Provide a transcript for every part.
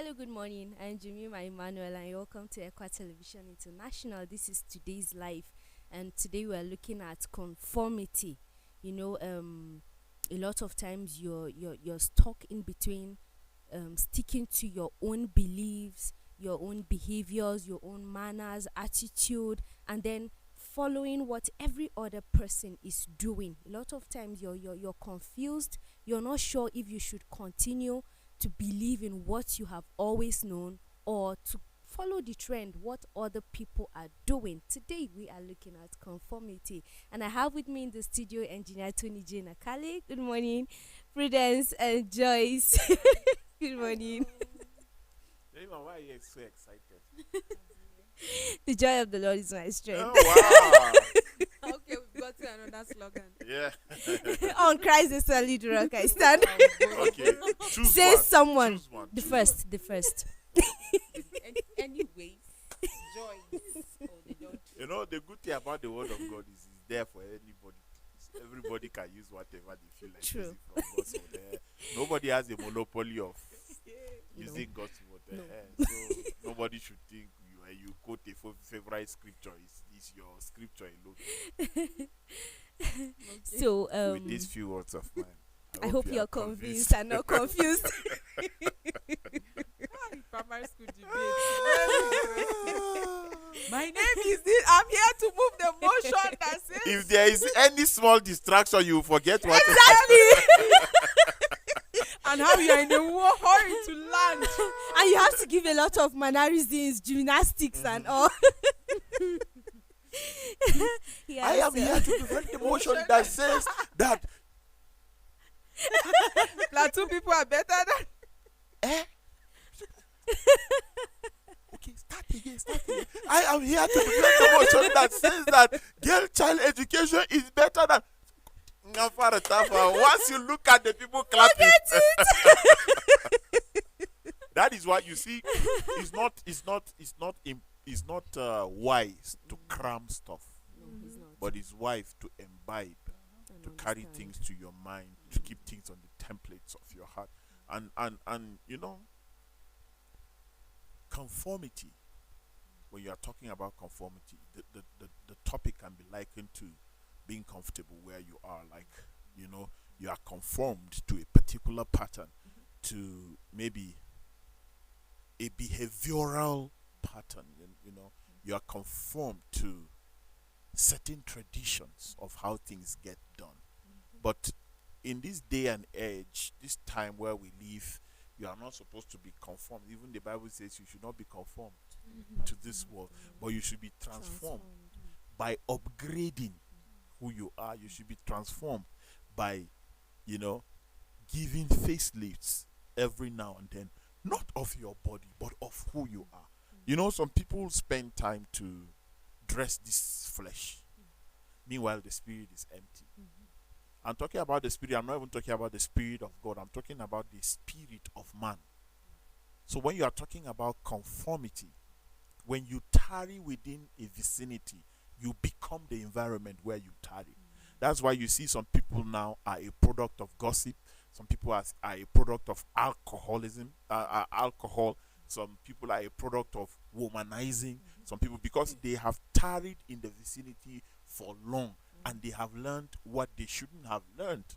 Hello, good morning. I'm Jemima Emmanuel, and welcome to Equa Television International. This is today's live, and today we are looking at conformity. You know, a lot of times you're stuck in between, sticking to your own beliefs, your own behaviors, your own manners, attitude, and then following what every other person is doing. A lot of times you're confused. You're not sure if you should continue to believe in what you have always known or to follow the trend what other people are doing. Today we are looking at conformity, and I have with me in the studio engineer Tony J Nakale. Good morning. Prudence and Joyce. Good morning. Rayman, why are you so excited? The joy of the Lord is my strength. Oh, wow. Okay, we've got to another slogan. Yeah. On Christ is solid rock I stand. Okay. Choose Say one. someone. Choose one. The Choose first, the first. Anyways, Joyce. Oh, they don't. You know, the good thing about the word of God is it's there for anybody. Everybody can use whatever they feel like True. using from God's word. Nobody has a monopoly of using God's word. No. So nobody should think you quote a favorite scripture is your scripture alone. So With these few words of mine, I hope you you're are convinced and not confused. Primary school debate. My name is this. I'm here to move the motion that says. If there is any small distraction, you forget what. Exactly. And how you are in a hurry to land. And you have to give a lot of mannerisms, gymnastics, and all. Yes, I am here to prevent the motion that says that. Plateau people are better than. Eh? Okay, start again. I am here to prevent the motion that says that girl child education is better than. Once you look at the people clapping, that is what you see. It's not wise to cram stuff, No, he's not. but it's wise to imbibe, And to carry understand. things to your mind, to keep things on the templates of your heart, and you know, conformity. When you are talking about conformity, the topic can be likened to being comfortable where you are. Like, you know, you are conformed to a particular pattern, to maybe a behavioral pattern. You know, you are conformed to certain traditions of how things get done. But in this day and age, this time where we live, you are not supposed to be conformed. Even the Bible says you should not be conformed to this world, but you should be transformed by upgrading who you are. You should be transformed by, you know, giving facelifts every now and then, not of your body, but of who you are. You know, some people spend time to dress this flesh. Meanwhile, the spirit is empty. I'm talking about the spirit. I'm not even talking about the spirit of God. I'm talking about the spirit of man. So when you are talking about conformity, when you tarry within a vicinity, you become the environment where you tarry. That's why you see some people now are a product of gossip. Some people are a product of alcoholism, alcohol. Some people are a product of womanizing. Some people, because they have tarried in the vicinity for long and they have learned what they shouldn't have learned.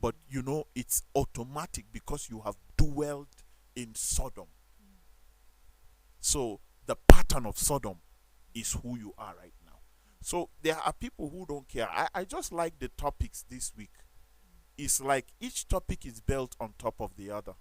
But you know, it's automatic because you have dwelled in Sodom. So the pattern of Sodom is who you are right now. So there are people who don't care. I just like the topics this week. It's like each topic is built on top of the other.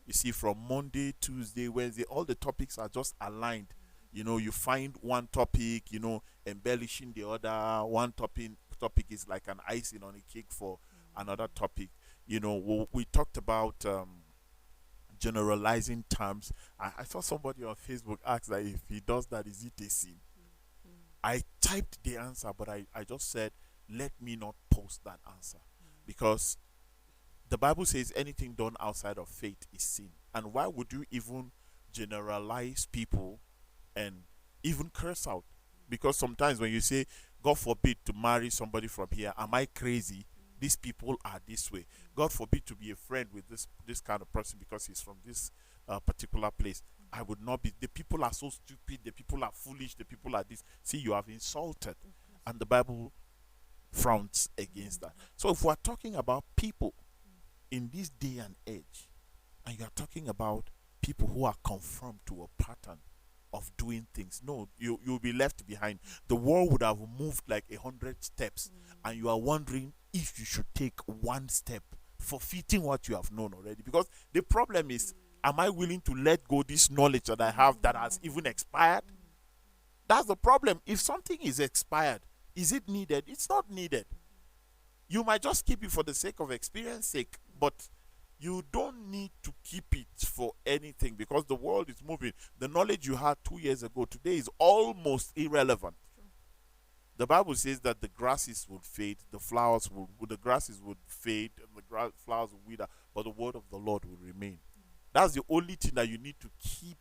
You see, from Monday, Tuesday, Wednesday, all the topics are just aligned. You know, you find one topic, you know, embellishing the other. One topic is like an icing on a cake for another topic. You know, we talked about generalizing terms. I saw somebody on Facebook ask that if he does that, is it a sin? I typed the answer, but I just said, let me not post that answer. Because the Bible says anything done outside of faith is sin. And why would you even generalize people and even curse out? Because sometimes when you say, God forbid to marry somebody from here, am I crazy? These people are this way. God forbid to be a friend with this kind of person because he's from this particular place, I would not be. The people are so stupid. The people are foolish. The people are this. See, you have insulted, and the Bible frowns against that. So if we're talking about people in this day and age, and you are talking about people who are conformed to a pattern of doing things, no, you'll be left behind. The world would have moved like 100 steps, and you are wondering if you should take one step, forfeiting what you have known already. Because the problem is, am I willing to let go this knowledge that I have that has even expired? That's the problem. If something is expired, is it needed? It's not needed. You might just keep it for the sake of experience sake, but you don't need to keep it for anything, because the world is moving. The knowledge you had 2 years ago today is almost irrelevant. The Bible says that the grasses would fade, the grasses would fade, and the flowers would wither, but the word of the Lord will remain. That's the only thing that you need to keep,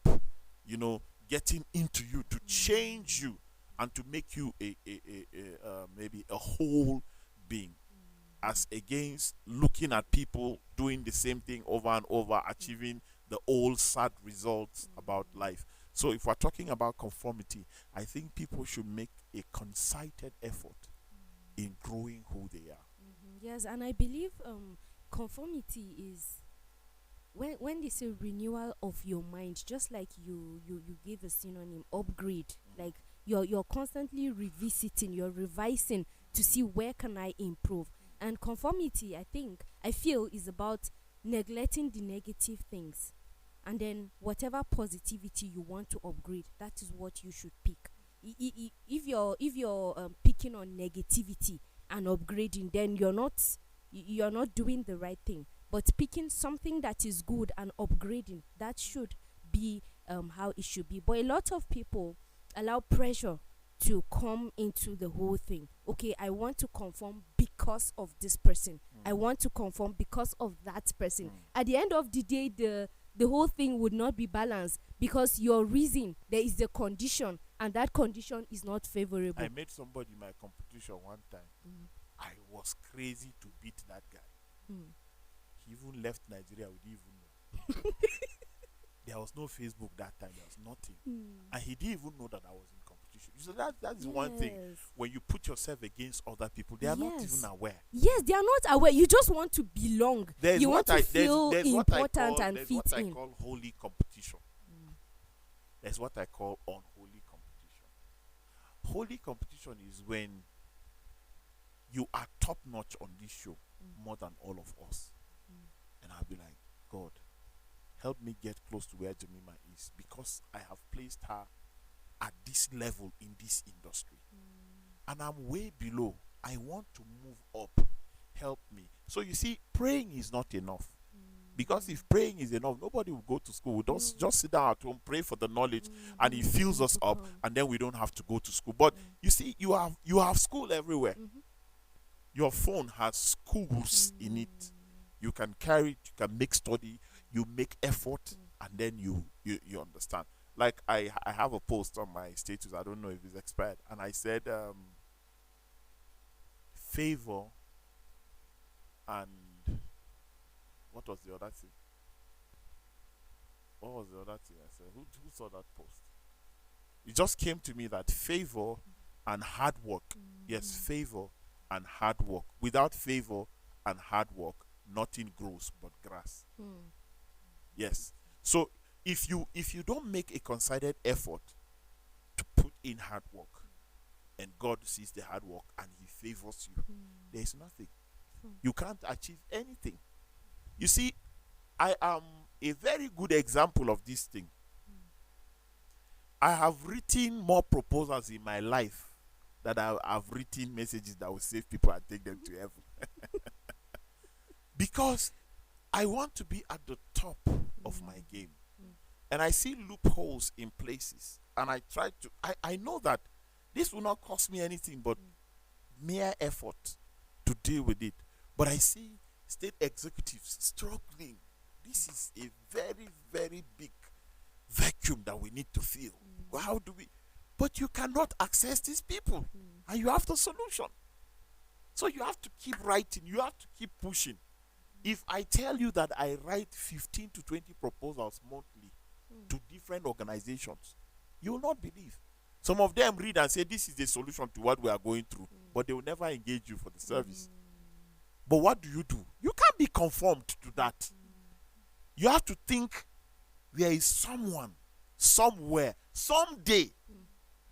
getting into you, to change you and to make you maybe a whole being, as against looking at people doing the same thing over and over, achieving the old sad results about life. So if we're talking about conformity, I think people should make a concerted effort in growing who they are. Yes, and I believe conformity is when they say renewal of your mind, just like you gave a synonym, upgrade. Like you're constantly revisiting, you're revising to see where can I improve. And conformity, I feel, is about neglecting the negative things, and then whatever positivity you want to upgrade, that is what you should pick. If you're picking on negativity and upgrading, then you're not doing the right thing. But picking something that is good and upgrading, that should be how it should be. But a lot of people allow pressure to come into the whole thing. Okay, I want to conform because of this person. I want to conform because of that person. At the end of the day, the whole thing would not be balanced, because your reason, there is a condition, and that condition is not favorable. I made somebody in my competition one time. I was crazy to beat that guy. He even left Nigeria, we didn't even know. There was no Facebook that time, there was nothing. And he didn't even know that I was in competition. So that is one thing. When you put yourself against other people, they are not even aware. Yes, they are not aware. You just want to belong. You want to feel important and fit in. There's what I call holy competition. There's what I call unholy competition. Holy competition is when you are top notch on this show more than all of us. And I'll be like, God, help me get close to where Jemima is, because I have placed her at this level in this industry. And I'm way below. I want to move up. Help me. So you see, praying is not enough. Because if praying is enough, nobody will go to school. We don't just sit down at home, pray for the knowledge, and it fills us up, and then we don't have to go to school. But you see, you have school everywhere. Your phone has schools in it. You can carry it, you can make study, you make effort, and then you understand. Like I have a post on my status, I don't know if it's expired, and I said favor and what was the other thing? What was the other thing I said? Who saw that post? It just came to me that favor and hard work. Yes, favor and hard work. Without favor and hard work, nothing grows but grass. Yes. So if you don't make a concerted effort to put in hard work, and God sees the hard work and he favors you, there is nothing. You can't achieve anything. You see, I am a very good example of this thing. I have written more proposals in my life than I've written messages that will save people and take them to heaven. Because I want to be at the top of my game. And I see loopholes in places. And I try to, I know that this will not cost me anything but mere effort to deal with it. But I see state executives struggling. This is a very, very big vacuum that we need to fill. Well, how do we? But you cannot access these people. And you have the solution. So you have to keep writing. You have to keep pushing. If I tell you that I write 15 to 20 proposals monthly, to different organizations, you will not believe. Some of them read and say this is the solution to what we are going through, but they will never engage you for the service. But what do? You can't be conformed to that. You have to think there is someone, somewhere, someday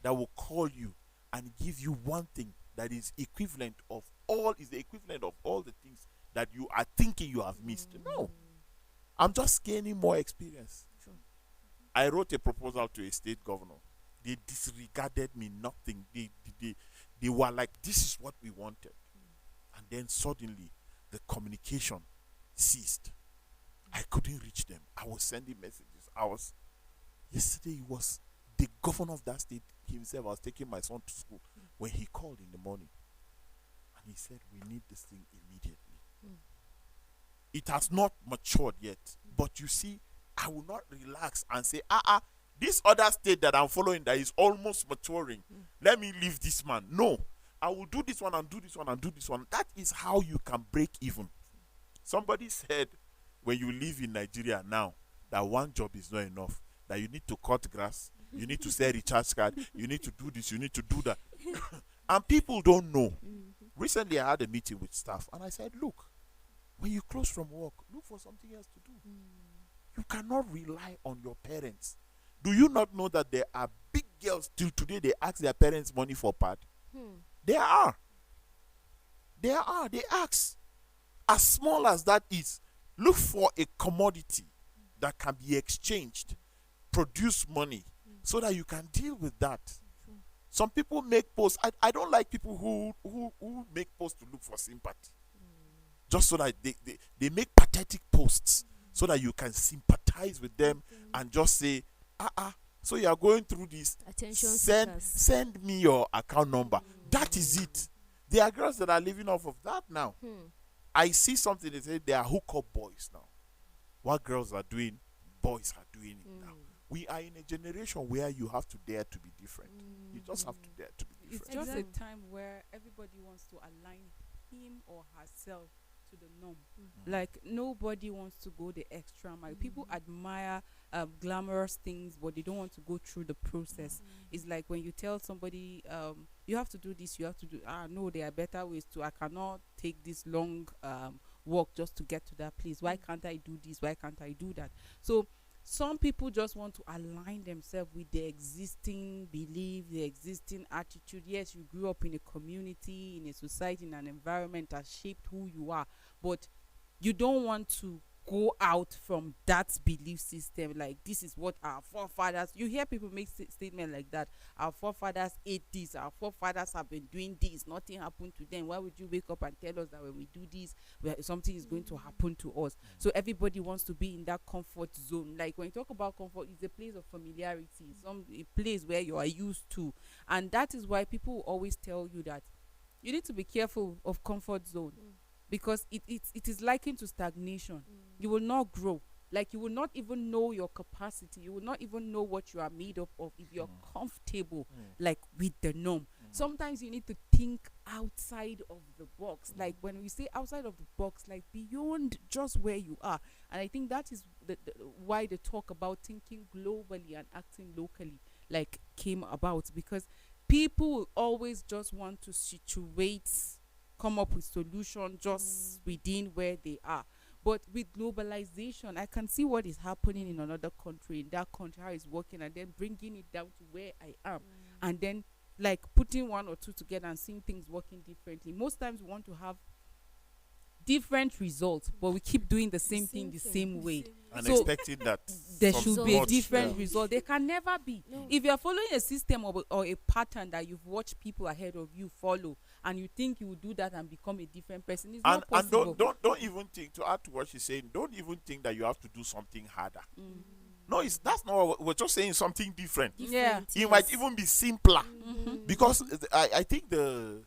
that will call you and give you one thing that is the equivalent of all the things that you are thinking you have missed. No. I'm just gaining more experience. True. I wrote a proposal to a state governor. They disregarded me, nothing. They were like, this is what we wanted. And then suddenly, the communication ceased. I couldn't reach them. I was sending messages. Yesterday, it was the governor of that state himself. I was taking my son to school when he called in the morning. And he said, we need this thing immediately. It has not matured yet. But you see, I will not relax and say, this other state that I'm following that is almost maturing, let me leave this man. No. I will do this one and do this one and do this one. That is how you can break even. Somebody said, when you live in Nigeria now, that one job is not enough. That you need to cut grass, you need to sell recharge card, you need to do this, you need to do that. And people don't know. Recently, I had a meeting with staff, and I said, look, when you close from work, look for something else to do. You cannot rely on your parents. Do you not know that there are big girls till today, they ask their parents money for pad? There are. They ask. As small as that is, look for a commodity that can be exchanged, produce money, so that you can deal with that. Some people make posts. I don't like people who make posts to look for sympathy. Just so that they make pathetic posts so that you can sympathize with them and just say, so you are going through this. Attention Send me your account number. That is it. There are girls that are living off of that now. I see something that say they are hookup boys now. What girls are doing, boys are doing it now. We are in a generation where you have to dare to be different. You just have to dare to be It's different. just a time where everybody wants to align him or herself to the norm. Like nobody wants to go the extra mile. People admire glamorous things, but they don't want to go through the process. It's like when you tell somebody, you have to do this, you have to do. No, there are better ways to. I cannot take this long walk just to get to that place. Why can't I do this? Why can't I do that? So some people just want to align themselves with the existing belief, the existing attitude. Yes, you grew up in a community, in a society, in an environment that shaped who you are, but you don't want to go out from that belief system. Like, this is what our forefathers, you hear people make statements like that. Our forefathers ate this, our forefathers have been doing this, nothing happened to them. Why would you wake up and tell us that when we do this, something is going to happen to us? So everybody wants to be in that comfort zone. Like when you talk about comfort, it's a place of familiarity, a place where you are used to. And that is why people will always tell you that you need to be careful of comfort zone, because it is likened to stagnation. You will not grow. Like, you will not even know your capacity. You will not even know what you are made up of if you're comfortable, like, with the norm. Sometimes you need to think outside of the box. Like, when we say outside of the box, like beyond just where you are. And I think that is why the talk about thinking globally and acting locally, like, came about. Because people will always just want to come up with solutions just within where they are. But with globalization, I can see what is happening in another country, in that country, how it's working, and then bringing it down to where I am. And then, like, putting one or two together and seeing things working differently. Most times we want to have different results, but we keep doing the same thing the same way. And So expecting that there some should be a much, different result. There can never be. No. If you're following a system or a pattern that you've watched people ahead of you follow, and you think you will do that and become a different person, it's not And possible. don't even think, to add to what she's saying, don't even think that you have to do something harder. No, that's not what we're just saying, something different. Yeah. It might even be simpler. Because I think the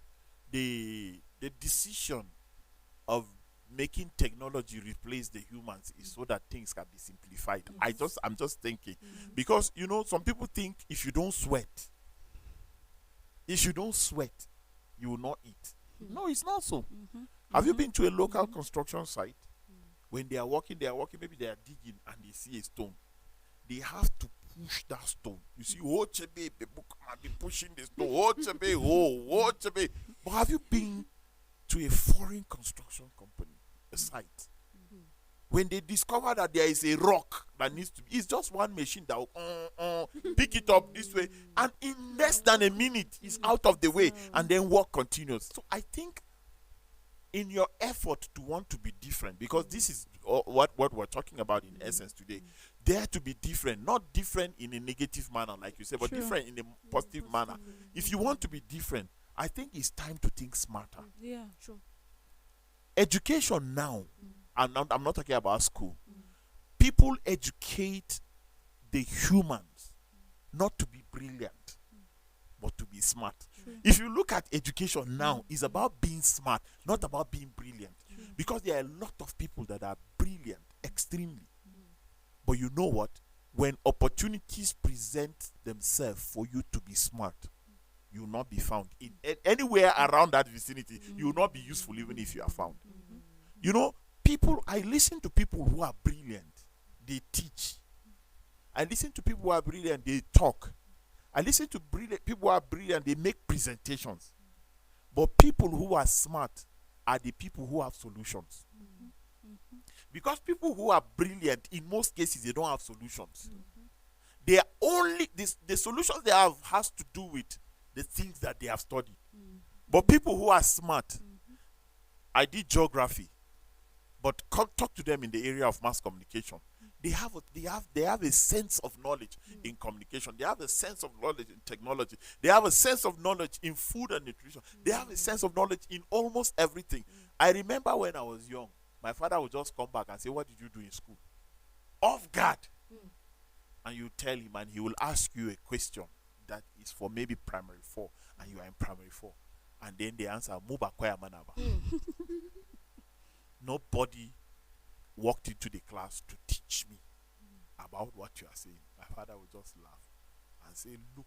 decision of making technology replace the humans is so that things can be simplified. I'm just thinking, because some people think if you don't sweat, you will not eat. No, it's not so. Have you been to a local construction site? When they are walking, maybe they are digging and they see a stone. they have to push that stone. You see, oh chebe, people might be pushing the stone. Oh chebe, oh chebe. But have you been to a foreign construction company, a site? When they discover that there is a rock that needs to be, it's just one machine that will pick it up this way, and in less than a minute, it's out of the way, and then work continues. So I think in your effort to want to be different, because this is what we're talking about in essence today, dare to be different, not different in a negative manner, like you said, but different in a positive manner. If you want to be different, I think it's time to think smarter. Yeah, sure. Education now, and I'm not talking about school. People educate the humans not to be brilliant, but to be smart. If you look at education now, it's about being smart, not about being brilliant. Because there are a lot of people that are brilliant, extremely. But you know what? When opportunities present themselves for you to be smart, you will not be found. In anywhere around that vicinity, you will not be useful even if you are found. You know, I listen to people who are brilliant, they teach. I listen to people who are brilliant, they talk. I listen to people who are brilliant, they make presentations. But people who are smart are the people who have solutions. Because people who are brilliant, in most cases, they don't have solutions. They are only, the solutions they have has to do with the things that they have studied. But people who are smart, I did geography, but talk to them in the area of mass communication. They have a sense of knowledge in communication. They have a sense of knowledge in technology. They have a sense of knowledge in food and nutrition. They have a sense of knowledge in almost everything. I remember when I was young, my father would just come back and say, "What did you do in school?" Off guard. And you tell him, and he will ask you a question that is for maybe primary 4, and you are in primary 4. And then the answer, Muba Kwaya Manaba. Nobody walked into the class to teach me about what you are saying. My father would just laugh and say, "Look,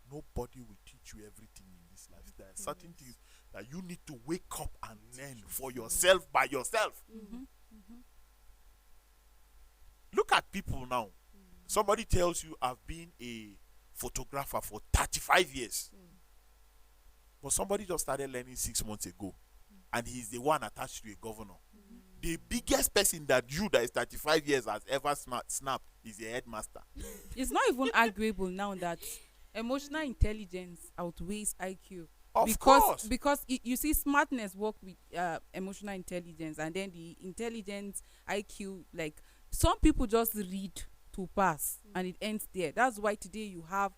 nobody will teach you everything in this life. There are certain things that you need to wake up and learn for yourself, by yourself." Look at people now. Somebody tells you, "I've been a photographer for 35 years. But somebody just started learning 6 months ago, and he's the one attached to a governor. The biggest person that is 35 years has ever snapped is a headmaster. It's not even arguable now that emotional intelligence outweighs IQ. Of course. Because you see, smartness work with emotional intelligence, and then the intelligence IQ, like some people just read to pass and it ends there. That's why today you have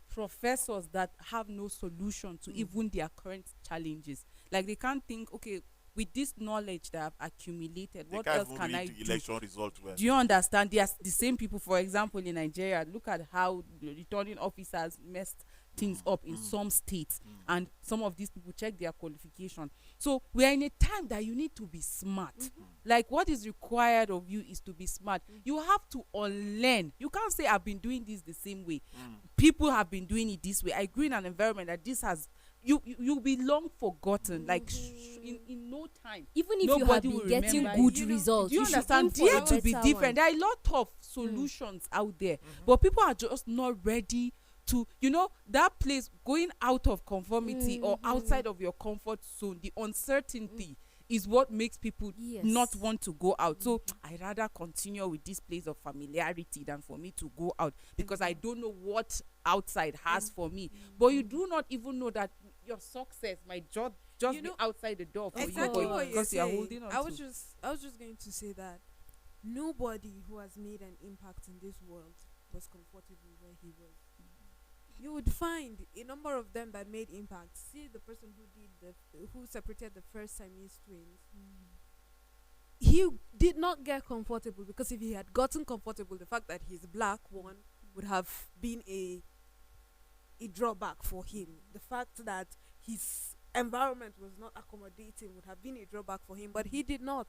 professors that have no solution to even their current challenges. Like they can't think, okay, with this knowledge that I've accumulated, what else can I do? Election result well. Do you understand? They are the same people, for example, in Nigeria. Look at how the returning officers messed things up in some states, and some of these people check their qualification. So we are in a time that you need to be smart. Like what is required of you is to be smart. You have to unlearn. You can't say I've been doing this the same way. People have been doing it this way. I grew in an environment that this has you'll be long forgotten. Like in no time, even if you have been getting good results, do you understand? Dare Dare to be different. There are a lot of solutions out there, but people are just not ready to, that place, going out of conformity or outside of your comfort zone. The uncertainty is what makes people not want to go out. So I rather continue with this place of familiarity than for me to go out, because I don't know what outside has for me. But you do not even know that your success might just be outside the door for exactly you, because you are holding on. I was just going to say that nobody who has made an impact in this world was comfortable where he was. You would find a number of them that made impact. See the person who separated the first Siamese twins. He did not get comfortable, because if he had gotten comfortable, the fact that he's black would have been a drawback for him. The fact that his environment was not accommodating would have been a drawback for him, but he did not.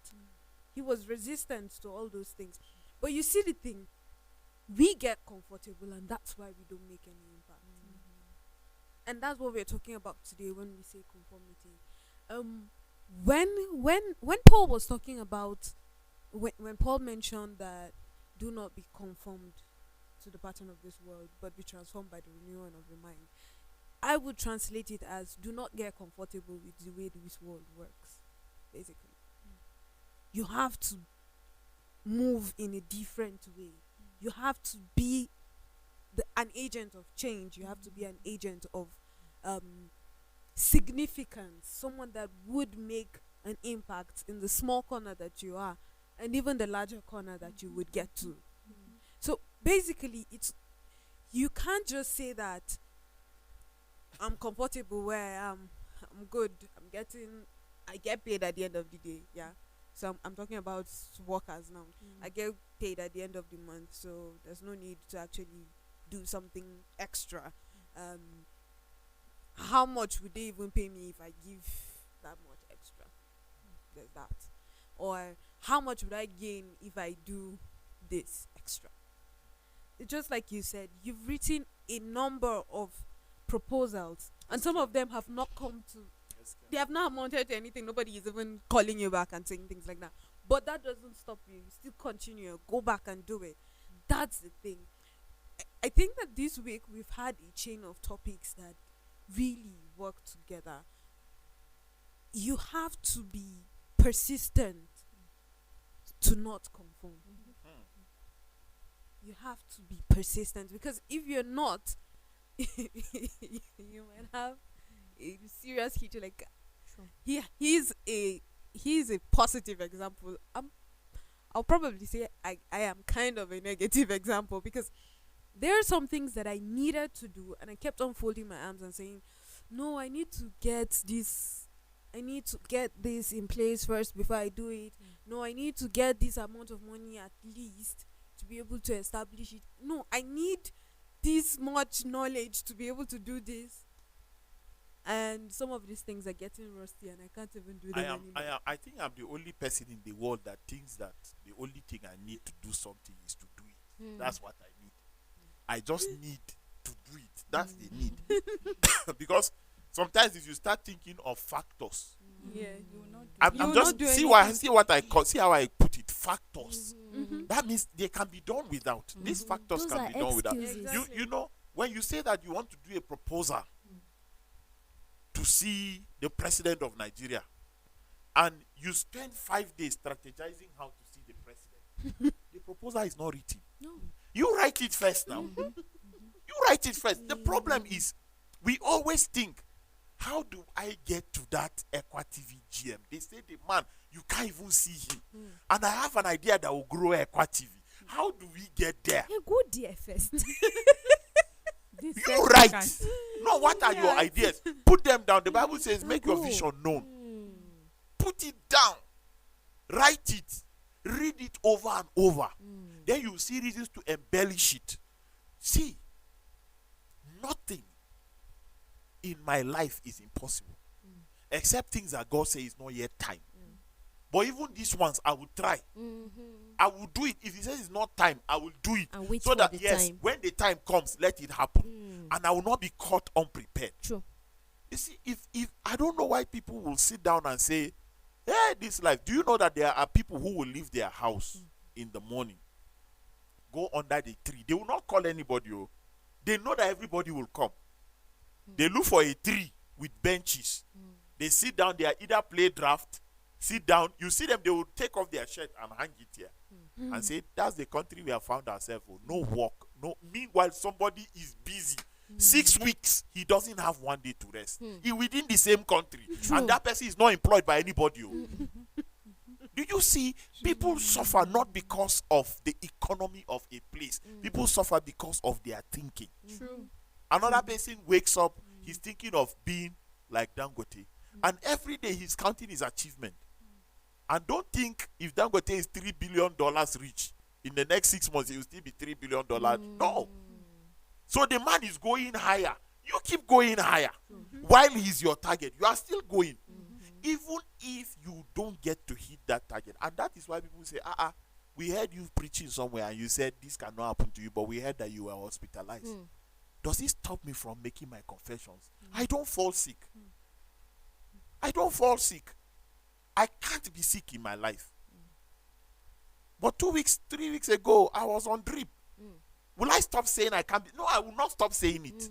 He was resistant to all those things. But you see the thing, we get comfortable, and that's why we don't make any impact. And that's what we're talking about today when we say conformity. When Paul was talking about, when Paul mentioned that do not be conformed to the pattern of this world, but be transformed by the renewing of your mind. I would translate it as do not get comfortable with the way this world works, basically. You have to move in a different way. You have to be an agent of change. You have to be an agent of significance, someone that would make an impact in the small corner that you are and even the larger corner that you would get to. So basically, it's you can't just say that I'm comfortable where I am, I'm good, I get paid at the end of the day. Yeah. So I'm talking about workers now. I get paid at the end of the month, so there's no need to actually do something extra. How much would they even pay me if I give that much extra? There's that. Or how much would I gain if I do this extra? It's just like you said, you've written a number of proposals, and some of them have not come to, they have not amounted to anything. Nobody is even calling you back and saying things like that. But that doesn't stop you. You still continue. Go back and do it. That's the thing. I think that this week we've had a chain of topics that really work together. You have to be persistent to not conform. You have to be persistent, because if you're not, you might have a serious future. Like he's a positive example. I'll probably say I am kind of a negative example, because there are some things that I needed to do and I kept on folding my arms and saying, no, I need to get this in place first before I do it. No, I need to get this amount of money at least to be able to establish it. No, I need this much knowledge to be able to do this. And some of these things are getting rusty and I can't even do them anymore. I think I'm the only person in the world that thinks that the only thing I need to do something is to do it. That's what I need. I just need to do it. That's the need. Because sometimes if you start thinking of factors, you will not do I'm just see how I put it. Factors. That means they can be done without. These factors Those can are be done without. excuses. You know, when you say that you want to do a proposal to see the president of Nigeria, and you spend 5 days strategizing how to see the president, the proposal is not written. No. You write it first now. You write it first. The problem is, we always think, how do I get to that Equa TV GM? They say the man, you can't even see him. And I have an idea that will grow Equa TV. How do we get there? Hey, go there first. You write. No, what are your ideas? Put them down. The Bible says, make your vision known. Put it down. Write it. Read it over and over. Then you see reasons to embellish it. See, nothing in my life is impossible. Except things that God says is not yet time. But even these ones, I will try. I will do it. If He says it's not time, I will do it. And wait so for that, the yes, time. when the time comes, let it happen. And I will not be caught unprepared. True. You see, if I don't know why people will sit down and say, hey, this life. Do you know that there are people who will leave their house in the morning, go under the tree? They will not call anybody. They know that everybody will come. They look for a tree with benches. They sit down there, either play draft, sit down. You see them, they will take off their shirt and hang it here. And say, that's the country we have found ourselves. No work. No. Meanwhile, somebody is busy. 6 weeks, he doesn't have 1 day to rest. He within the same country. And that person is not employed by anybody. Do you see? People suffer not because of the economy of a place. People suffer because of their thinking. True. Another person wakes up, he's thinking of being like Dangote. And every day he's counting his achievement. And don't think if Dangote is $3 billion rich, in the next 6 months he will still be $3 billion. No. So the man is going higher. You keep going higher. While he's your target, you are still going. Even if you don't get to hit that target. And that is why people say, we heard you preaching somewhere and you said this cannot happen to you, but we heard that you were hospitalized. Does it stop me from making my confessions? I don't fall sick. I don't fall sick. I can't be sick in my life. But 2 weeks, 3 weeks ago, I was on drip. Will I stop saying I can't be? No, I will not stop saying it.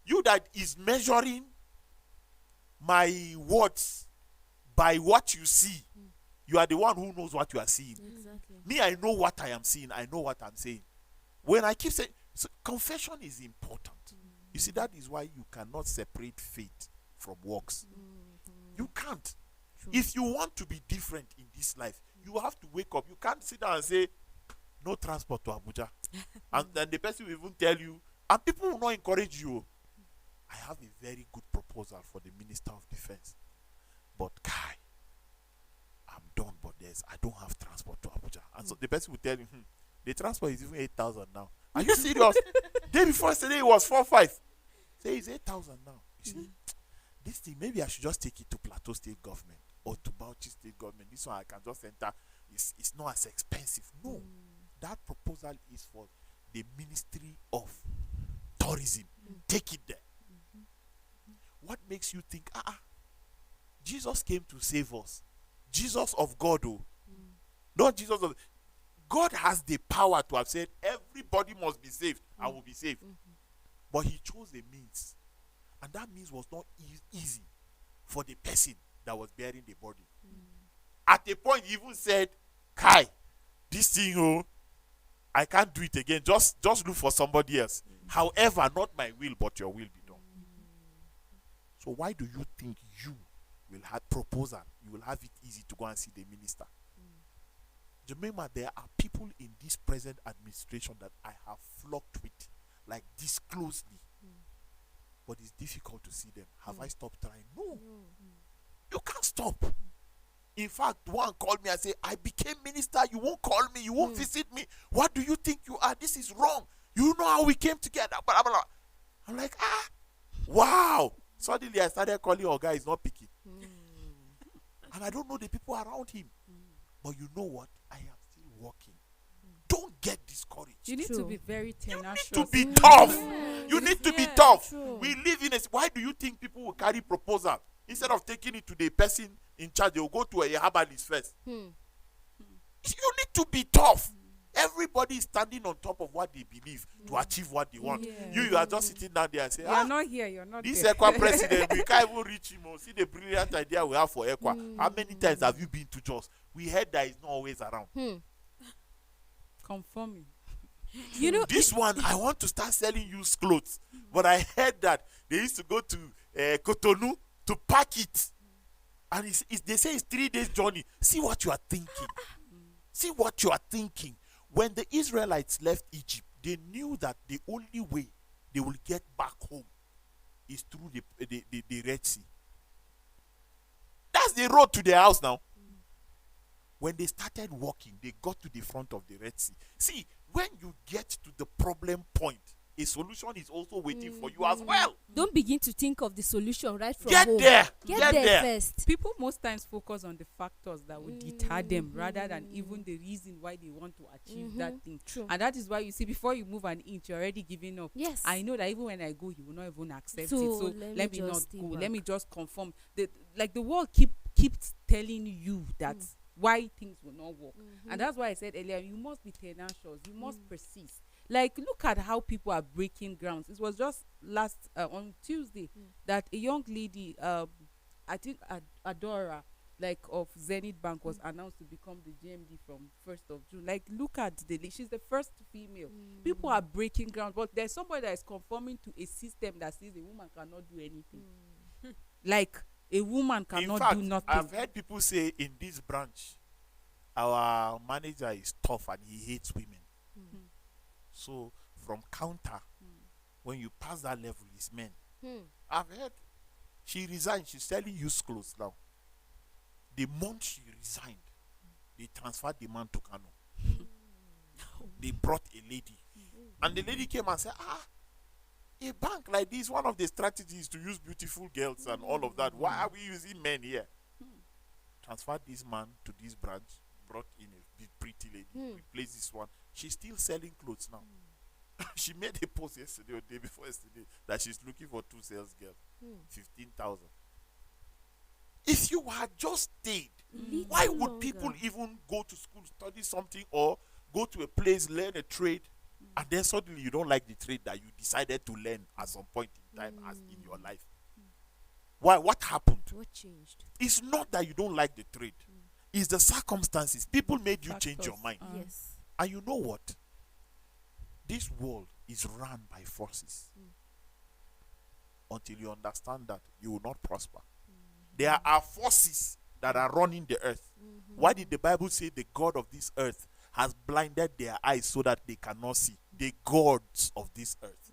You that is measuring my words by what you see, you are the one who knows what you are seeing. Exactly. Me, I know what I am seeing. I know what I'm saying. When I keep saying, so confession is important. You see, that is why you cannot separate faith from works. You can't. True. If you want to be different in this life, you have to wake up. You can't sit down and say, no transport to Abuja. And then the person will even tell you, and people will not encourage you. I have a very good proposal for the Minister of Defense. But Kai, I'm done, but I don't have transport to Abuja. And so the person will tell you, the transport is even 8,000 now. Are you serious? Day before yesterday it was 4,500. Say it's 8,000 now. You see, this thing, maybe I should just take it to Plateau State Government or to Bauchi State Government. This one I can just enter. It's not as expensive. No. That proposal is for the Ministry of Tourism. Take it there. What makes you think, Jesus came to save us? Jesus of God, not Jesus of God has the power to have said everybody must be saved and will be saved. But he chose a means. And that means was not easy for the person that was bearing the burden. At a point, he even said, Kai, this thing, I can't do it again. Just look for somebody else. However, not my will, but your will be done. So why do you think you will have proposal? You will have it easy to go and see the minister. Remember, there are people in this present administration that I have flocked with, like this closely. But it's difficult to see them. Have I stopped trying? No. You can't stop. In fact, one called me and said, I became minister. You won't call me. You won't visit me. What do you think you are? This is wrong. You know how we came together. Blah, blah, blah. I'm like, wow. Suddenly I started calling our guy. He's not picking. And I don't know the people around him. But you know what? I am still working. Don't get discouraged. You need to be very tenacious. You need to be tough. You need to be tough. True. We live in a... Why do you think people will carry proposal? Instead of taking it to the person in charge, they will go to a herbalist first. You need to be tough. Everybody is standing on top of what they believe to achieve what they want. Yeah. You are just sitting down there and say, You're not here. You're not this there. ECWA president, we can't even reach him. See the brilliant idea we have for ECWA. How many times have you been to Jos? We heard that he's not always around. Conforming. You know, This one, I want to start selling used clothes. But I heard that they used to go to Cotonou to pack it. And they say it's 3 days journey. See what you are thinking. See what you are thinking. When the Israelites left Egypt, they knew that the only way they will get back home is through the Red Sea. That's the road to their house now. When they started walking, they got to the front of the Red Sea. See, when you get to the problem point, a solution is also waiting for you as well. don't begin to think of the solution right from Get home. there. Get there first. People most times focus on the factors that will deter them rather than even the reason why they want to achieve that thing. True. And that is why you see, before you move an inch, you're already giving up. Yes. I know that even when I go, he will not even accept So, it. So let let me me not just stay go. back. Let me just conform. The world keeps telling you that why things will not work. And that's why I said earlier, you must be tenacious. You must persist. Like, look at how people are breaking grounds. It was just on Tuesday that a young lady, I think Adora, like of Zenith Bank, was announced to become the GMD from 1st of June. Like, look at she's the first female. People are breaking ground, but there's somebody that is conforming to a system that says a woman cannot do anything. Like, a woman cannot In fact, do nothing. I've heard people say in this branch, our manager is tough and he hates women. So from counter, when you pass that level, it's men. I've heard she resigned. She's selling used clothes now. The month she resigned, they transferred the man to Kano. They brought a lady. And the lady came and said, a bank like this, one of the strategies to use beautiful girls and all of that. Why are we using men here? Transferred this man to this branch, brought in a pretty lady, replaced this one. She's still selling clothes now. She made a post yesterday or day before yesterday that she's looking for 2 sales girls, 15,000. If you had just stayed, why would people even go to school, study something, or go to a place, learn a trade? And then suddenly you don't like the trade that you decided to learn at some point in time as in your life. Why? What happened? What changed? It's not that you don't like the trade. It's the circumstances. People made you change your Factors. mind. Yes. And you know what? This world is run by forces. Until you understand that, you will not prosper. There are forces that are running the earth. Why did the Bible say the God of this earth has blinded their eyes so that they cannot see? The gods of this earth.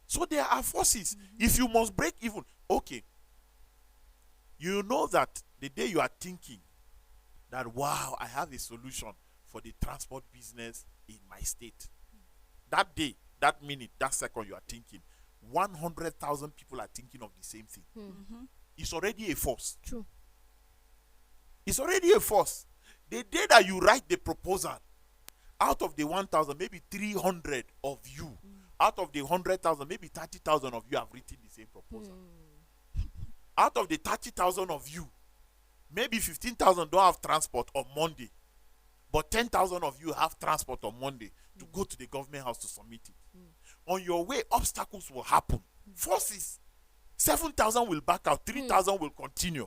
So there are forces. If you must break even, okay. You know that the day you are thinking that, wow, I have a solution for the transport business in my state. That day, that minute, that second you are thinking, 100,000 people are thinking of the same thing. It's already a force. True. It's already a force. The day that you write the proposal, out of the 1,000, maybe 300 of you, out of the 100,000, maybe 30,000 of you have written the same proposal. Out of the 30,000 of you, maybe 15,000 don't have transport on Monday, but 10,000 of you have transport on Monday to go to the government house to submit it. On your way, obstacles will happen. Forces. 7,000 will back out, 3,000 will continue.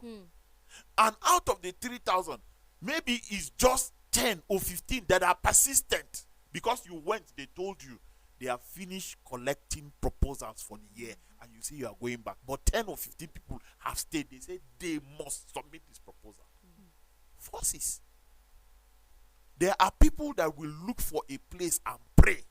And out of the 3,000, maybe it's just 10 or 15 that are persistent. Because you went, they told you they have finished collecting proposals for the year, and you say you are going back. But 10 or 15 people have stayed. They say they must submit this proposal. Forces. There are people that will look for a place and pray.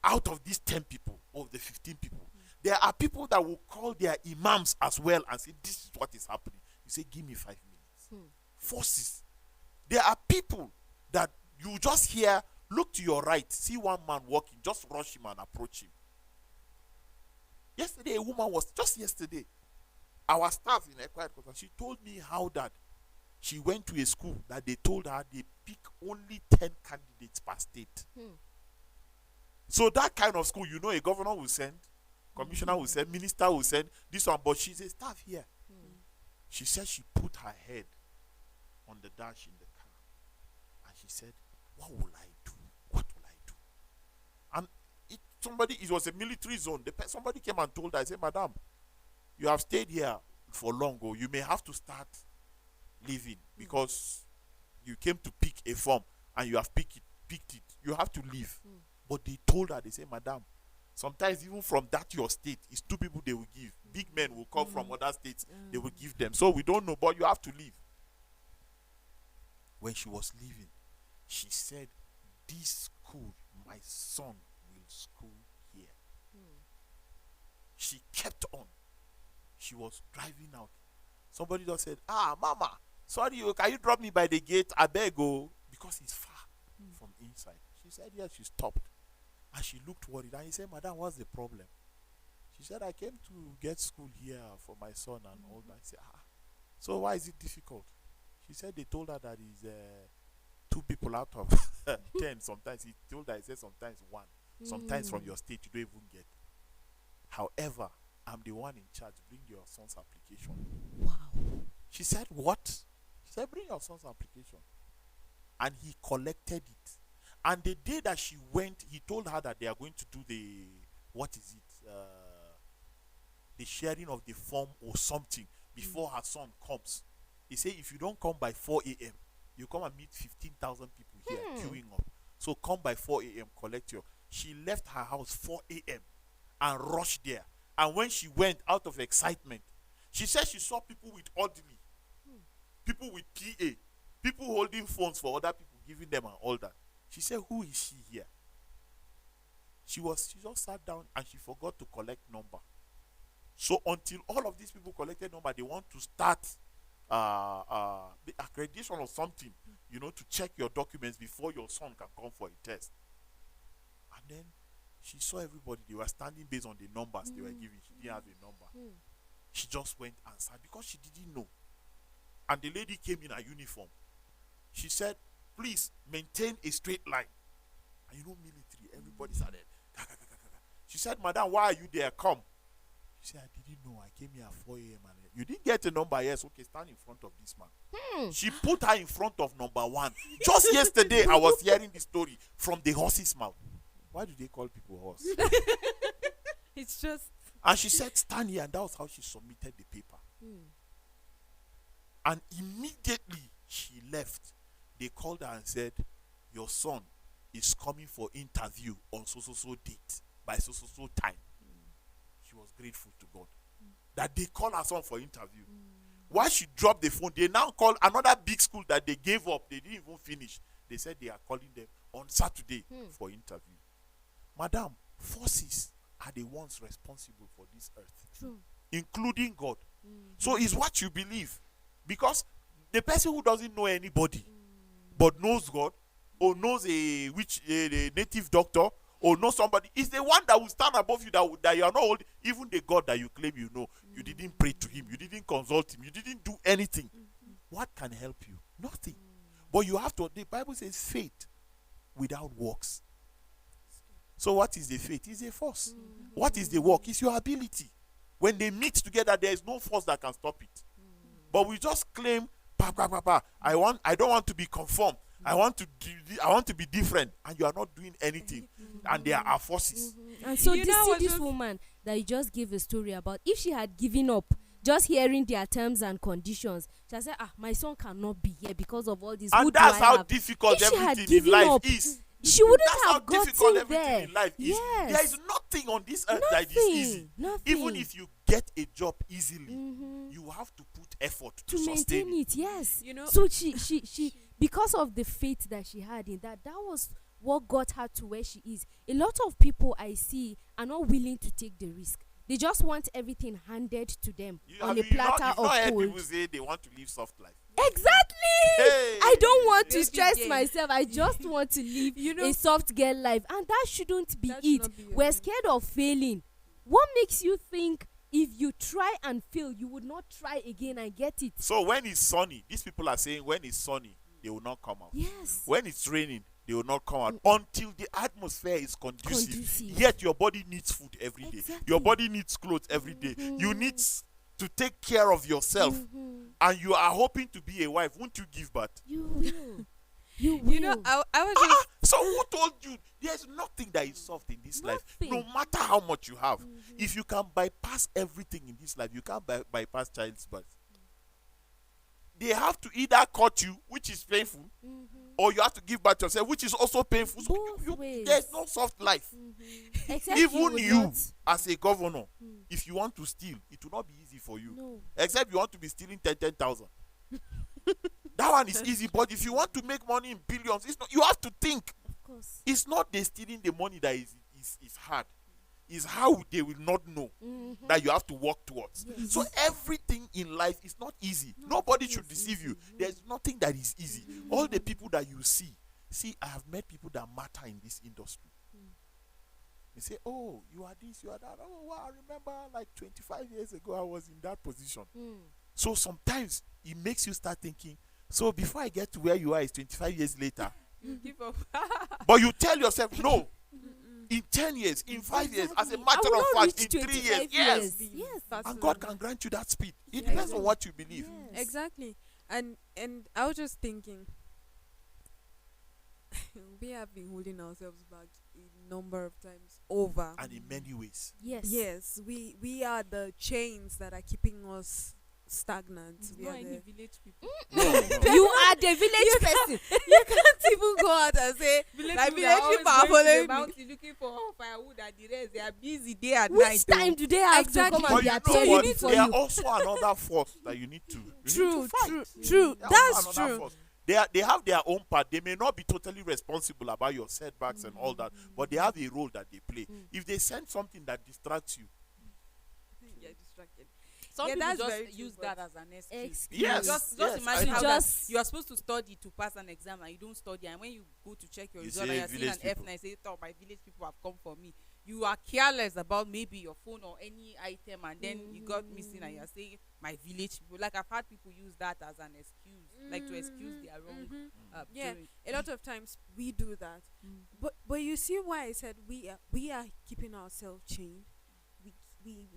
Out of these 10 people or the 15 people, there are people that will call their imams as well and say, this is what is happening. You say, give me 5 minutes. Forces. There are people that you just hear, look to your right, see one man walking, just rush him and approach him. Yesterday, a woman was, just yesterday, our staff in Echo Headquarters, she told me how that she went to a school that they told her they pick only 10 candidates per state. So that kind of school, you know, a governor will send, commissioner will send, minister will send, this one, but she's a staff here. She said she put her head on the dash in the car and she said, what will I do? What will I do? And it was a military zone. Somebody came and told her, I said, madam, you have stayed here for long, or you may have to start leaving because you came to pick a form and you have picked it. You have to leave. But they told her, they say, madam, sometimes even from that your state, it's 2 people they will give. Big men will come from other states, they will give them. So we don't know, but you have to leave. When she was leaving, she said, this school, my son will school here. She kept on. She was driving out. Somebody just said, mama, sorry, can you drop me by the gate? I beg, oh, because it's far from inside. She said, yes, she stopped. And she looked worried. And he said, madam, what's the problem? She said, I came to get school here for my son and all that. I said, so why is it difficult? She said they told her that is 2 people out of 10. Sometimes he told her, he said sometimes 1. Sometimes from your state you don't even get. However, I'm the one in charge. Bring your son's application. Wow. She said, what? She said, bring your son's application. And he collected it. And the day that she went, he told her that they are going to do the sharing of the form or something before her son comes. He said, if you don't come by 4 a.m., you come and meet 15,000 people here queuing up. So come by 4 a.m., collect your. She left her house 4 a.m. and rushed there. And when she went out of excitement, she said she saw people with orderly, people with PA, people holding phones for other people, giving them and all that. She said, who is she here? She just sat down and she forgot to collect number. So until all of these people collected number, they want to start the accreditation or something, to check your documents before your son can come for a test. And then she saw everybody. They were standing based on the numbers they were giving. She didn't have a number. She just went and sat because she didn't know. And the lady came in her uniform. She said, please maintain a straight line. And military, everybody started. She said, madam, why are you there? Come. She said, I didn't know. I came here at 4 a.m. and You didn't get a number, yes. Okay, stand in front of this man. Hmm. She put her in front of number one. Just yesterday, I was hearing the story from the horse's mouth. Why do they call people horse? It's just And she said, stand here, and that was how she submitted the paper. Hmm. And immediately she left. They called her and said, your son is coming for interview on so date by so time. She was grateful to God that they called her son for interview. While she dropped the phone, they now called another big school that they gave up. They didn't even finish. They said they are calling them on Saturday for interview. Madam, forces are the ones responsible for this earth, True. including God. So it's what you believe. Because the person who doesn't know anybody but knows God, or knows a native doctor, or knows somebody, is the one that will stand above you, that you are not holding. Even the God that you claim you know, you didn't pray to him, you didn't consult him, you didn't do anything. What can help you? Nothing. But you have to, the Bible says faith without works. So what is the faith? It's a force. What is the work? It's your ability. When they meet together, there is no force that can stop it. But we just claim, I don't want to be conformed. I want to be different, and you are not doing anything. And there are forces. And so You know what, this just- woman that you just gave a story about, if she had given up just hearing their terms and conditions, she had said, my son cannot be here because of all this. Who And do that's I how have? difficult If she had everything in given life up, is. She wouldn't That's how have difficult gotten everything there. in life is. Yes. There is nothing on this earth that is easy. Nothing. Even if you get a job easily, Mhm. you have to put effort to to sustain maintain it. it, yes. You know, So she because of the faith that she had in that was what got her to where she is. A lot of people I see are not willing to take the risk. They just want everything handed to them on a platter you've of not heard gold. people say they want to live soft life. Exactly. Hey. I don't want to Baby stress game. myself. I just want to live You know- a soft girl life, and that shouldn't be That should it. not be your We're thing. scared of failing. What makes you think if you try and fail, you would not try again and get it? So when it's sunny, these people are saying when it's sunny, they will not come out. Yes. When it's raining, they will not come out until the atmosphere is conducive. Conducive. Yet your body needs food every day. Exactly. Your body needs clothes every day. You need to take care of yourself. Mhm. And you are hoping to be a wife. Won't you give birth? You will. You will. you know, I was just So who told you there's nothing that is soft in this life? No Nothing. matter how much you have. If you can bypass everything in this life, you can't bypass child's birth. They have to either cut you, which is painful, or you have to give birth yourself, which is also painful. So Both ways. there's no soft life. Except Even would you, not- as a governor, if you want to steal, it will not be easy for you. No. Except you want to be stealing 10,000. That one is easy. But if you want to make money in billions, it's not. You have to think. Of course. It's not the stealing the money that is hard. It's how they will not know that you have to work towards. Yes. So everything in life is not easy. Nobody should deceive you. There's nothing that is easy. All the people that you see, I have met people that matter in this industry. They say, oh, you are this, you are that. Oh, wow, I remember like 25 years ago I was in that position. So sometimes it makes you start thinking, so before I get to where you are is 25 years later. you give up. But you tell yourself, no, in 10 years, in 5 years, as a Exactly. matter I will of not fact, in reach 3 years, 25 yes. Yes. That's And what God I can grant you that speed. It Yeah, depends on what you believe. Yes. Exactly. And I was just thinking, we have been holding ourselves back a number of times over. And in many ways. Yes. Yes, we are the chains that are keeping us stagnant. We No are any the, village people. No, no. You are the village person. you can't even go out and say like village people are following me. mountain looking for firewood and the rest. They are busy day and Which night. time do they have Exactly. to come But and you be know attending what? for There are you? also another force that you need to True, fight. true. There are That's also another true. force. They have their own part. They may not be totally responsible about your setbacks and all that, but they have a role that they play. If they send something that distracts you, You're distracted. Some Yeah, people that's just very true, use but- that as an excuse. Excuse. Yes, Just yes, imagine I how know. Just- that you are supposed to study to pass an exam and you don't study, and when you go to check your You result say and you're seeing village an people. F9, say, "Oh, my village people have come for me." You are careless about maybe your phone or any item, and then you got missing, and you're saying, "My village people." Like I've had people use that as an excuse, like to excuse their wrong. Yeah, doing. a lot of times we do that. But you see why I said we are keeping ourselves chained.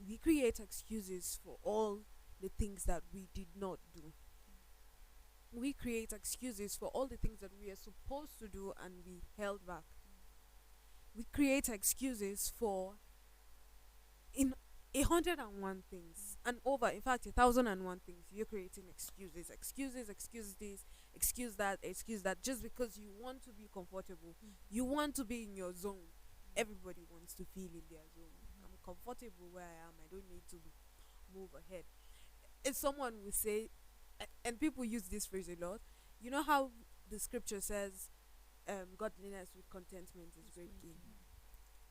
We create excuses for all the things that we did not do. We create excuses for all the things that we are supposed to do and we held back. We create excuses for in 101 things and over, in fact, 1,001 things. You're creating excuses this, excuse that, just because you want to be comfortable. You want to be in your zone. Everybody wants to feel in their zone. I'm comfortable where I am. I don't need to move ahead. If someone will say, and people use this phrase a lot, you know how the scripture says, godliness with contentment is great gain.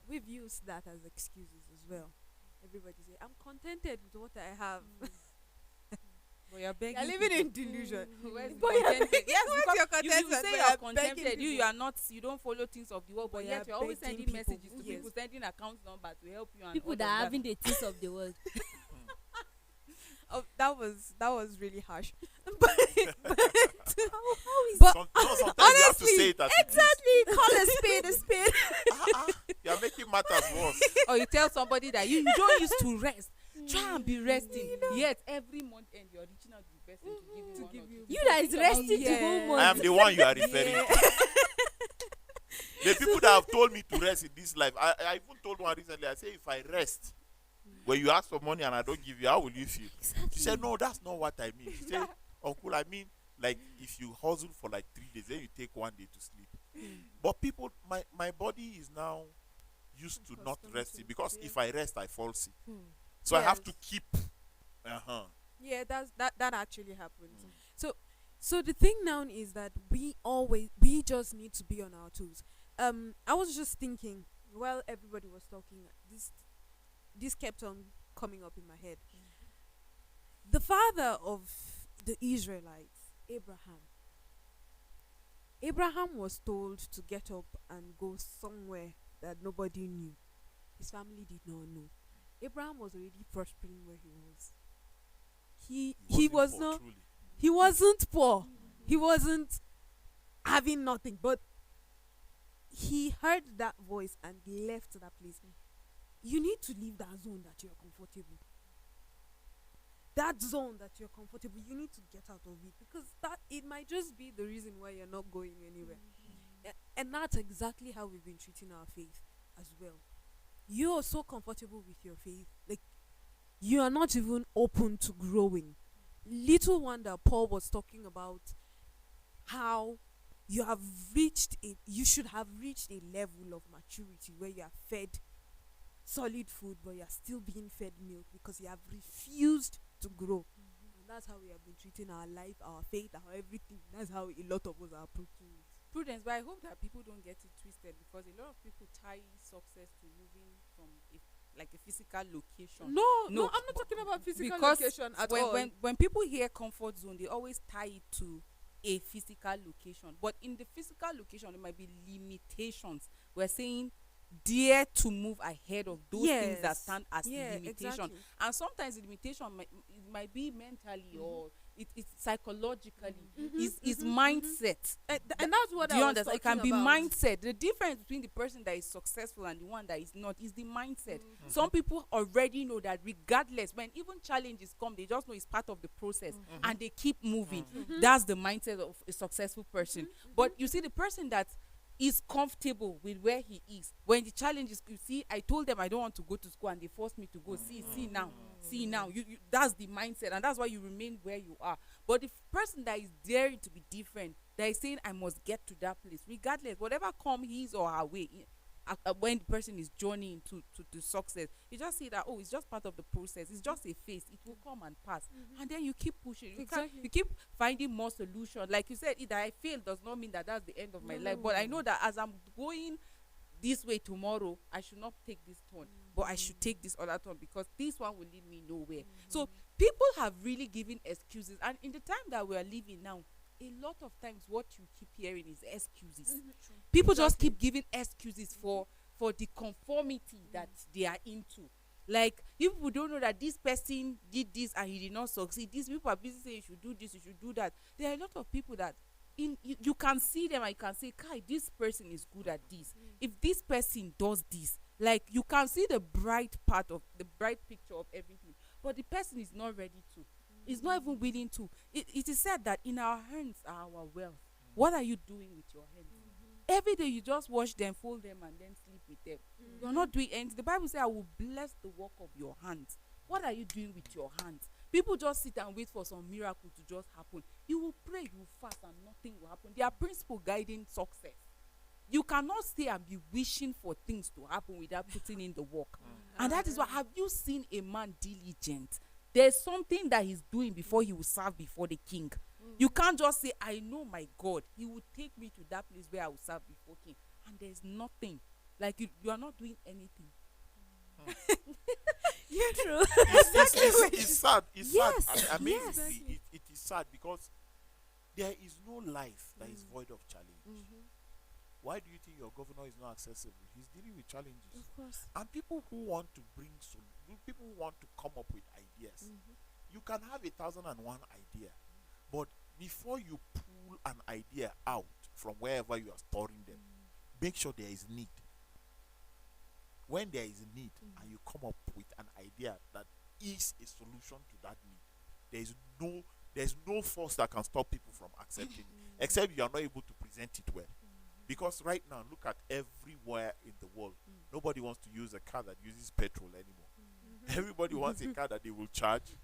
We've used that as excuses as well. Everybody say, I'm contented with what I have. But you're begging. You're living in people. delusion. Where's the But you're contented? begging- Yes, where's because your you contentment? say But you're you're begging contented. You people. are not. You don't follow things of the world, but But yet you're you're always begging sending people. messages to Yes. people, sending account number to help you. And People all that of are having the things of the world. Oh, that was really harsh. but How is But Sometimes you have to honestly, say it as it is. exactly, call a spade a spade. You are making matters worse. Or you tell somebody that you don't used to rest. Try and be resting. Yet every month end you're reaching out to the person to give you one or two. you that is resting Yeah. the whole I month? am the one you are referring to. The people that have told me to rest in this life, I even told one recently, I say, if I rest, when you ask for money and I don't give you, how will you feel? She said, no, that's not what I mean. She said, uncle, I mean, like, if you hustle for like 3 days, then you take 1 day to sleep. But people, my body is now used to not Accustomed resting, to, because yeah. if I rest, I fall sick. Hmm. So I have to Yes. keep. Yeah, that actually happens. So the thing now is that we just need to be on our toes. I was just thinking while everybody was talking, this kept on coming up in my head. The father of the Israelites, Abraham was told to get up and go somewhere that nobody knew. His family did not know. Abraham was already prospering where he was. He was poor, not. truly. He wasn't poor. He wasn't having nothing. But he heard that voice and left that place. You need to leave that zone that you're comfortable. That zone that you're comfortable, you need to get out of it, because that it might just be the reason why you're not going anywhere. And that's exactly how we've been treating our faith as well. You are so comfortable with your faith, like you are not even open to growing. Little wonder Paul was talking about how you should have reached a level of maturity where you are fed solid food, but you are still being fed milk because you have refused to grow. And that's how we have been treating our life, our faith, our everything. That's how a lot of us are approaching it. Prudence, but I hope that people don't get it twisted, because a lot of people tie success to moving from like a physical location. No, No, I'm not talking about physical Because location at when, all. when people hear comfort zone, they always tie it to a physical location. But in the physical location, there might be limitations. We're saying dare to move ahead of those things that Yes. stand as limitation. Exactly. And sometimes the limitation might be mentally or it's psychologically. It's mindset. And that's what Do I you was understand? It can talking be about. mindset. The difference between the person that is successful and the one that is not is the mindset. Some people already know that regardless, when even challenges come, they just know it's part of the process and they keep moving. That's the mindset of a successful person. But you see, the person that is comfortable with where he is, when the challenges, you see, I told them I don't want to go to school and they forced me to go. See now, you that's the mindset, and that's why you remain where you are. But the person that is daring to be different, that is saying I must get to that place regardless, whatever come his or her way, when the person is journeying to success, you just see that, oh, it's just part of the process, it's just a phase, it will come and pass. And then you keep pushing, you keep finding more solutions. Like you said, either I fail does not mean that that's the end of my life, but I know that as I'm going this way tomorrow, I should not take this turn, but I should take this other turn, because this one will lead me nowhere. So people have really given excuses, and in the time that we are living now, a lot of times what you keep hearing is excuses. People just keep giving excuses for the conformity that they are into. Like, you people don't know that this person did this and he did not succeed. These people are busy saying you should do this, you should do that. There are a lot of people that you can see them and you can say, Kai, this person is good at this. If this person does this, like, you can see the bright picture of everything, but the person is not ready to. He's not even willing to. It is said that in our hands are our wealth. What are you doing with your hands? Every day you just wash them, fold them, and then sleep with them. You're not doing anything. The Bible says, I will bless the work of your hands. What are you doing with your hands? People just sit and wait for some miracle to just happen. You will pray, you will fast, and nothing will happen. There are principles guiding success. You cannot stay and be wishing for things to happen without putting in the work. And that is why, have you seen a man diligent? There's something that he's doing before he will serve before the king. You can't just say, I know my God. He will take me to that place where I will serve before king. And there's nothing. Like you are not doing anything. You're true. It's sad. It's Yes, sad. Amazingly, yes. it is sad because there is no life that is void of challenge. Why do you think your governor is not accessible? He's dealing with challenges. Of course. And people who want to people who want to come up with ideas, you can have 1,001 idea, but before you pull an idea out from wherever you are storing them, make sure there is need. When there is a need and you come up with an idea that is a solution to that need, there's no force that can stop people from accepting it, except you are not able to present it well. Because right now, look at everywhere in the world, nobody wants to use a car that uses petrol anymore. Everybody wants a car that they will charge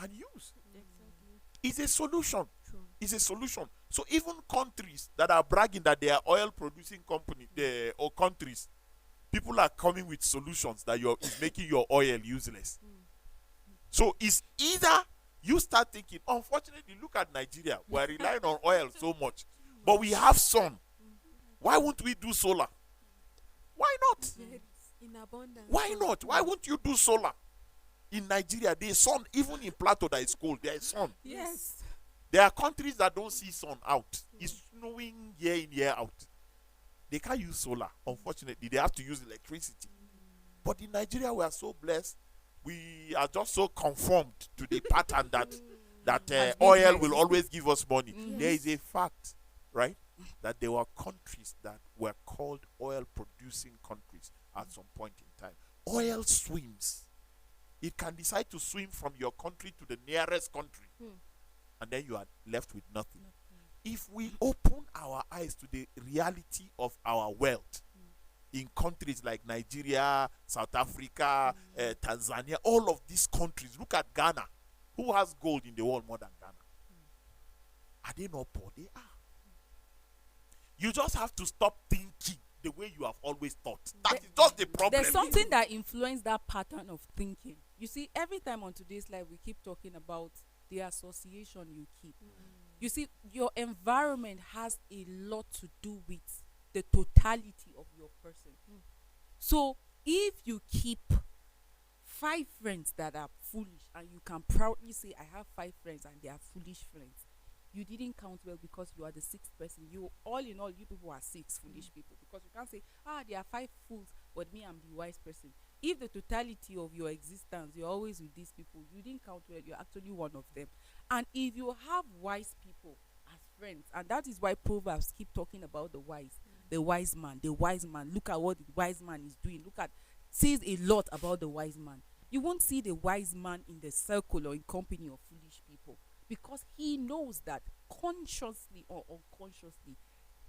and use. Exactly. It's a solution. True. It's a solution. So even countries that are bragging that they are oil producing company or countries, people are coming with solutions that is making your oil useless. So it's either you start thinking, unfortunately, look at Nigeria. We're relying on oil so much, but we have sun. Why won't we do solar? Why not? In abundance. Why not? Why won't you do solar? In Nigeria, there is sun. Even in Plateau that is cold, there is sun. Yes. There are countries that don't see sun out. It's snowing year in, year out. They can't use solar. Unfortunately, they have to use electricity. But in Nigeria, we are so blessed. We are just so conformed to the pattern that oil will always give us money. There is a fact, right, that there were countries that were called oil-producing countries at some point in time. Oil swims. It can decide to swim from your country to the nearest country, and then you are left with nothing. If we open our eyes to the reality of our wealth in countries like Nigeria, South Africa, Tanzania, all of these countries, look at Ghana. Who has gold in the world more than Ghana? Are they not poor? They are. You just have to stop thinking the way you have always thought. That is just the problem. There's something that influenced that pattern of thinking. You see, every time on today's life, we keep talking about the association you keep. You see, your environment has a lot to do with the totality of your person. So, if you keep 5 friends that are foolish, and you can proudly say, I have 5 friends and they are foolish friends, you didn't count well because you are the 6th person. You, all in all, you people are 6 foolish people. Because you can't say, there are 5 fools, but me, I'm the wise person. If the totality of your existence, you're always with these people, you didn't count well, you're actually one of them. And if you have wise people as friends, and that is why Proverbs keep talking about the wise man, the wise man. Look at what the wise man is doing. Says a lot about the wise man. You won't see the wise man in the circle or in company of foolish people, because he knows that consciously or unconsciously,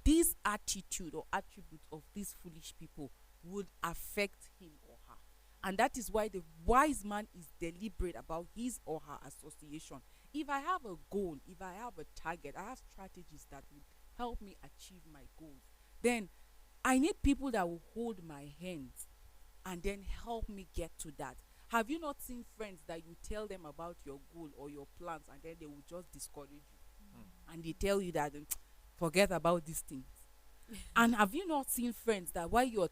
this attitude or attributes of these foolish people would affect him or her. And that is why the wise man is deliberate about his or her association. If I have a goal, if I have a target, I have strategies that will help me achieve my goals, then I need people that will hold my hands and then help me get to that. Have you not seen friends that you tell them about your goal or your plans, and then they will just discourage you? And they tell you that, forget about these things. And have you not seen friends that while you're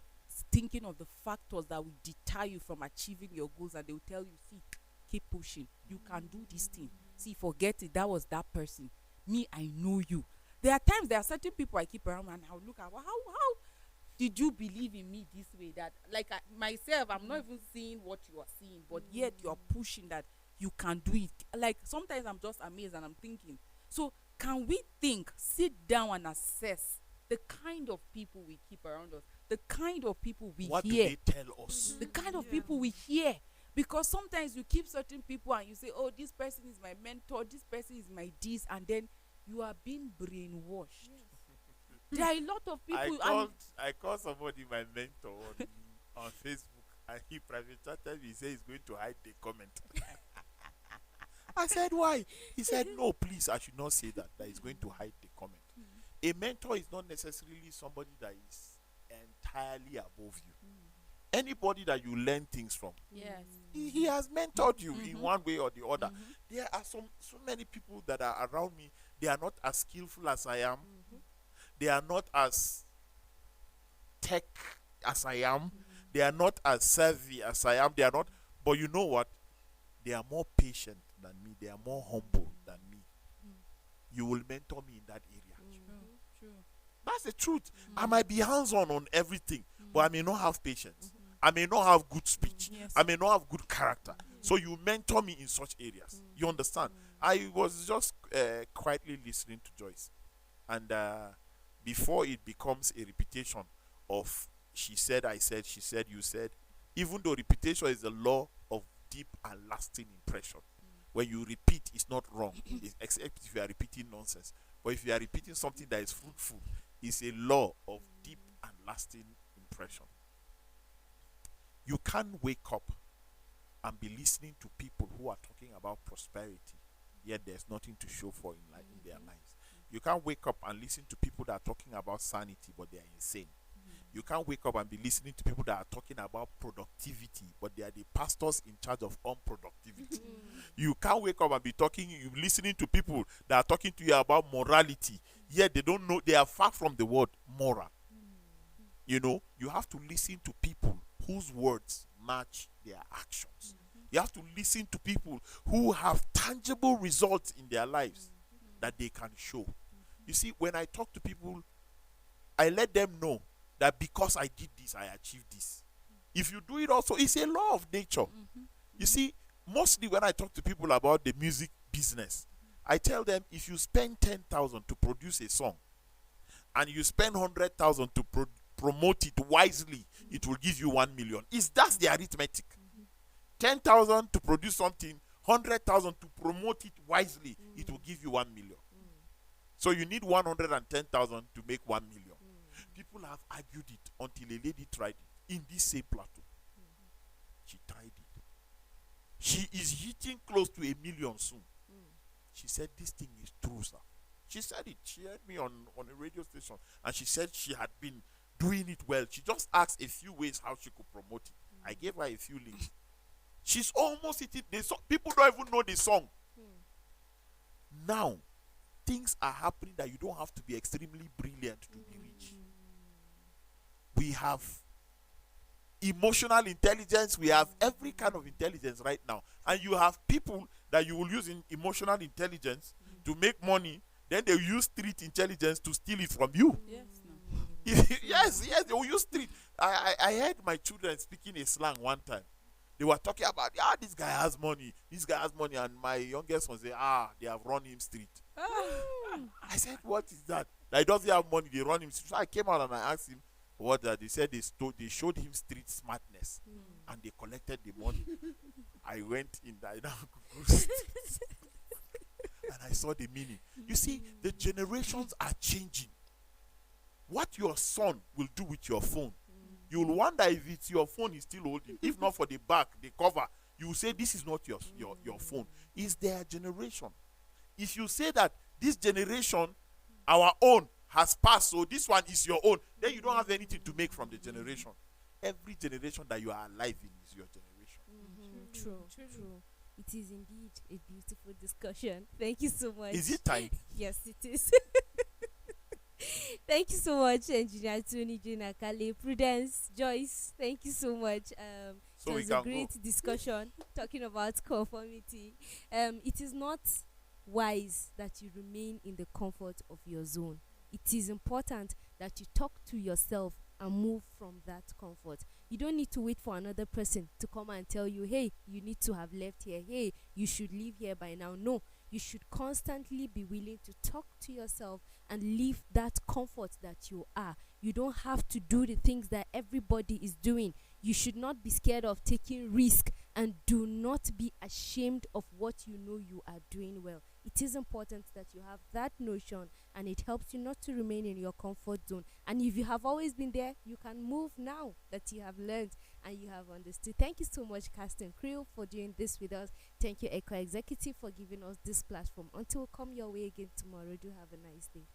thinking of the factors that will deter you from achieving your goals, and they will tell you, see, keep pushing, you can do this thing, see, forget it, that was that person, me, I know you. There are certain people I keep around, and I'll look at, well, how did you believe in me this way? That, like, myself, I'm not even seeing what you are seeing, but yet you're pushing that you can do it. Like, sometimes I'm just amazed, and I'm thinking, so can we sit down and assess the kind of people we keep around us, the kind of people we what hear? do they tell us? The kind of people we hear. Because sometimes you keep certain people and you say, oh, this person is my mentor, this person is my this, and then you are being brainwashed. There are a lot of I people, and called I called somebody my mentor on Facebook, and he private chatted me. He said he's going to hide the comment. I said, why? He said, no, please, I should not say that. That he's going to hide the comment. A mentor is not necessarily somebody that is entirely above you. Anybody that you learn things from, yes, he has mentored you in Mhm. one way or the other. Mhm. There are so many people that are around me. They are not as skillful as I am. They are not as tech as I am. They are not as savvy as I am. They are not. But you know what? They are more patient than me. They are more humble than me. You will mentor me in that area. True. That's the truth. I might be hands-on on everything, but I may not have patience. I may not have good speech. Yes. I may not have good character. So you mentor me in such areas. You understand? I was just quietly listening to Joyce, and before it becomes a repetition of she said, I said, she said, you said, even though repetition is the law of deep and lasting impression. When you repeat, it's not wrong, except if you are repeating nonsense. But if you are repeating something that is fruitful, it's a law of deep and lasting impression. You can't wake up and be listening to people who are talking about prosperity, yet there's nothing to show for in their lives. You can't wake up and listen to people that are talking about sanity, but they are insane. You can't wake up and be listening to people that are talking about productivity, but they are the pastors in charge of unproductivity. You can't wake up and be listening to people that are talking to you about morality, yet they don't know, they are far from the word moral. You know, you have to listen to people whose words match their actions. You have to listen to people who have tangible results in their lives that they can show. You see, when I talk to people, I let them know that because I did this, I achieved this. If you do it also, it's a law of nature. You see, mostly when I talk to people about the music business, I tell them if you spend 10,000 to produce a song and you spend 100,000 to promote it wisely, it will give you 1 million. That's the arithmetic. 10,000 to produce something, 100,000 to promote it wisely, it will give you 1 million. So you need 110,000 to make 1 million. People have argued it until a lady tried it in this same plateau. She tried it. She is hitting close to 1 million soon. She said, this thing is true, sir. She said it. She heard me on a radio station, and she said she had been doing it well. She just asked a few ways how she could promote it. I gave her a few links. She's almost hitting the song. People don't even know the song. Now, things are happening that you don't have to be extremely brilliant to be rich. We have emotional intelligence. We have every kind of intelligence right now. And you have people that you will use in emotional intelligence to make money. Then they use street intelligence to steal it from you. Yes. yes, they will use street. I heard my children speaking a slang one time. They were talking about, this guy has money. This guy has money. And my youngest one said, they have run him street. I said, what is that? Like, does he have money? They run him street. So I came out and I asked him what that. They said they showed him street smartness. And they collected the money. I went in there and I saw the meaning. You see, the generations are changing. What your son will do with your phone, you will wonder if it's your phone is still holding. If not for the back, the cover, you will say this is not your phone. It's their generation. If you say that this generation, our own, has passed, so this one is your own, then you don't have anything to make from the generation. Every generation that you are alive in is your generation. True. It is indeed a beautiful discussion. Thank you so much. Is it time? Yes, it is. Thank you so much, Engineer Tony Junakale, Prudence, Joyce. Thank you so much. So it we was can a great discussion talking about conformity. It is not wise that you remain in the comfort of your zone. It is important that you talk to yourself and move from that comfort. You don't need to wait for another person to come and tell you, hey, you need to have left here. Hey, you should leave here by now. No, you should constantly be willing to talk to yourself and leave that comfort that you are. You don't have to do the things that everybody is doing. You should not be scared of taking risk, and do not be ashamed of what you know you are doing well. It is important that you have that notion, and it helps you not to remain in your comfort zone. And if you have always been there, you can move now that you have learned and you have understood. Thank you so much, Casting Crew, for doing this with us. Thank you, Echo Executive, for giving us this platform. Until we come your way again tomorrow, do have a nice day.